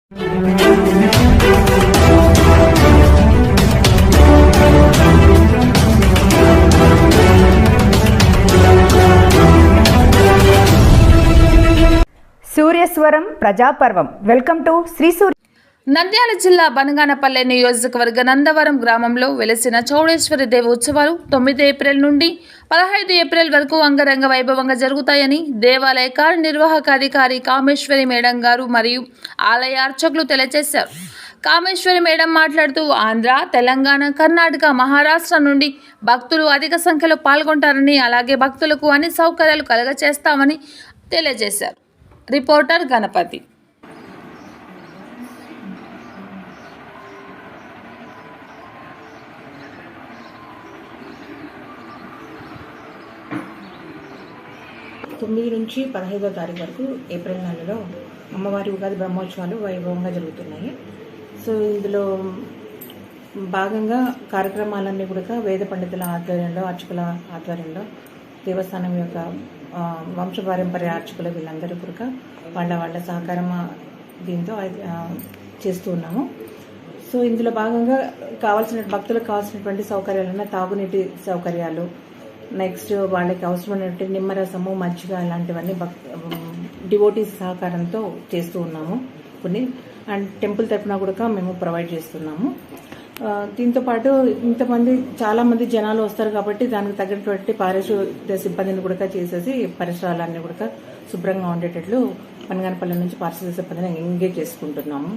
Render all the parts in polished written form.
సూర్యస్వరం ప్రజాపర్వం. Welcome to Shri సూర్య. నంద్యాల జిల్లా బనగానపల్లె నియోజకవర్గ నందవరం గ్రామంలో వెలసిన చౌడేశ్వరి దేవి ఉత్సవాలు 9 ఏప్రిల్ నుండి 15 ఏప్రిల్ వరకు అంగరంగ వైభవంగా జరుగుతాయని దేవాలయ కార్యనిర్వాహక అధికారి కామేశ్వరి మేడం గారు మరియు ఆలయ అర్చకులు తెలియజేశారు. కామేశ్వరి మేడం మాట్లాడుతూ ఆంధ్ర, తెలంగాణ, కర్ణాటక, మహారాష్ట్ర నుండి భక్తులు అధిక సంఖ్యలో పాల్గొంటారని, అలాగే భక్తులకు అన్ని సౌకర్యాలు కలుగచేస్తామని తెలియజేశారు. రిపోర్టర్ గణపతి. తొమ్మిది నుంచి 15వ తారీఖు వరకు ఏప్రిల్ నెలలో అమ్మవారి ఉగాది బ్రహ్మోత్సవాలు వైభవంగా జరుగుతున్నాయి. సో ఇందులో భాగంగా కార్యక్రమాలన్నీ కూడా వేద పండితుల ఆధ్వర్యంలో, అర్చకుల ఆధ్వర్యంలో, దేవస్థానం యొక్క వంశపారంపర్య అర్చకులు వీళ్ళందరూ కూడా వాళ్ళ సహకారం దీంతో చేస్తూ ఉన్నాము. సో ఇందులో భాగంగా భక్తులకు కావాల్సినటువంటి సౌకర్యాలన్న తాగునీటి సౌకర్యాలు, నెక్స్ట్ వాళ్ళకి అవసరమైనటువంటి నిమ్మరసము, మజ్జిగ ఇలాంటివన్నీ డివోటీస్ సహకారంతో చేస్తూ ఉన్నాము కొన్ని. అండ్ టెంపుల్ తరఫున కూడా మేము ప్రొవైడ్ చేస్తున్నాము. దీంతో పాటు చాలా మంది జనాలు వస్తారు కాబట్టి దానికి తగినటువంటి పారిశుద్ధ్య సిబ్బందిని కూడా చేసేసి పరిసరాలన్నీ కూడా శుభ్రంగా ఉండేటట్లు బనగానపల్లె నుంచి పారిశుద్ధ్య సిబ్బందిని ఎంగేజ్ చేసుకుంటున్నాము.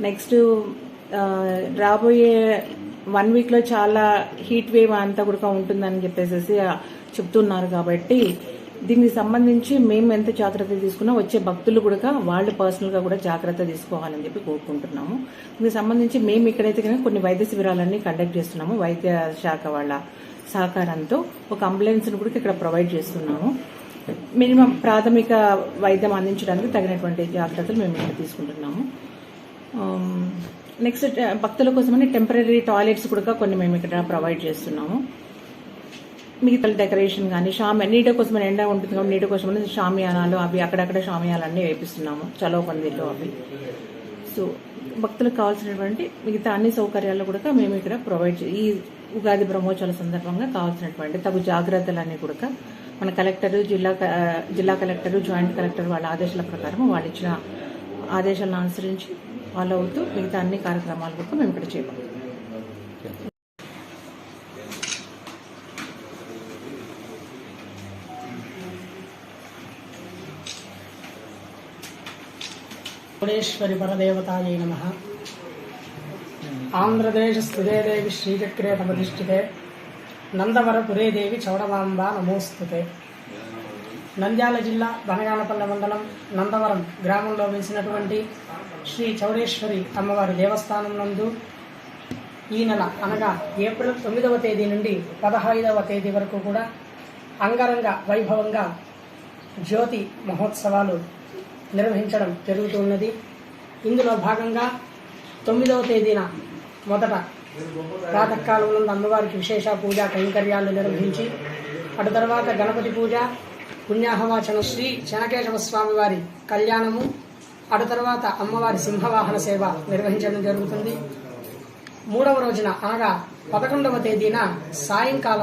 నెక్స్ట్ రాబోయే 1 వీక్లో చాలా హీట్ వేవ్ అంతా కూడా ఉంటుందని చెప్పేసి చెప్తున్నారు. కాబట్టి దీనికి సంబంధించి మేము ఎంత జాగ్రత్త తీసుకున్నా వచ్చే భక్తులు కూడా వాళ్ళు పర్సనల్గా కూడా జాగ్రత్త తీసుకోవాలని చెప్పి కోరుకుంటున్నాము. దీనికి సంబంధించి మేము ఇక్కడైతే కనుక కొన్ని వైద్య శిబిరాలన్నీ కండక్ట్ చేస్తున్నాము. వైద్య శాఖ వాళ్ళ సహకారంతో ఒక అంబులెన్స్ను కూడా ఇక్కడ ప్రొవైడ్ చేస్తున్నాము. మినిమం ప్రాథమిక వైద్యం అందించడానికి తగినటువంటి జాగ్రత్తలు మేము ఇక్కడ తీసుకుంటున్నాము. నెక్స్ట్ భక్తుల కోసమని టెంపరీ టాయిలెట్స్ కూడా కొన్ని మేము ఇక్కడ ప్రొవైడ్ చేస్తున్నాము. మిగతా డెకరేషన్ కానీ నీడ కోసమని ఎండ ఉంటుంది కాబట్టి నీడ కోసమని షామియానాలు అవి అక్కడక్కడ షామియాలన్నీ వేపిస్తున్నాము, చలో పందిళ్ళు అవి. సో భక్తులకు కావాల్సినటువంటి మిగతా అన్ని సౌకర్యాలు కూడా మేము ఇక్కడ ప్రొవైడ్ ఈ ఉగాది బ్రహ్మోత్సవాల సందర్భంగా కావాల్సినటువంటి తగు జాగ్రత్తలన్నీ కూడా మన కలెక్టర్, జిల్లా కలెక్టర్, జాయింట్ కలెక్టర్ వాళ్ళ ఆదేశాల ప్రకారం వాళ్ళు ఇచ్చిన ఆదేశాలను అనుసరించి ఫాలో అవుతూ మిగతా అన్ని కార్యక్రమాలు కూడా మేము ఇక్కడ చేపడతాం. చౌడేశ్వరి పరదేవతాయై నమః. ఆంధ్రదేశ స్థితే దేవి శ్రీచక్రే తమధిష్ఠితే నందవరపురే దేవి చౌడమాంబ నమోస్తుతే. నంద్యాల జిల్లా బనగానపల్లె మండలం నందవరం గ్రామంలో వెలిసినటువంటి శ్రీ చౌడేశ్వరి అమ్మవారి దేవస్థానం నందు ఈ నెల అనగా ఏప్రిల్ 9వ తేదీ నుండి 15వ తేదీ వరకు కూడా అంగరంగ వైభవంగా జ్యోతి మహోత్సవాలు నిర్వహించడం జరుగుతున్నది. ఇందులో భాగంగా 9వ తేదీన మొదట ప్రాతకాలంలో అమ్మవారికి విశేష పూజా కైంకర్యాలు నిర్వహించి అటు తర్వాత గణపతి పూజ, పుణ్యాహవాచనం, శ్రీ చెనకేశవ స్వామి వారి కళ్యాణము, అటు తర్వాత అమ్మవారి సింహవాహన సేవ నిర్వహించడం జరుగుతుంది. 3వ రోజున అనగా 11వ తేదీన సాయంకాలం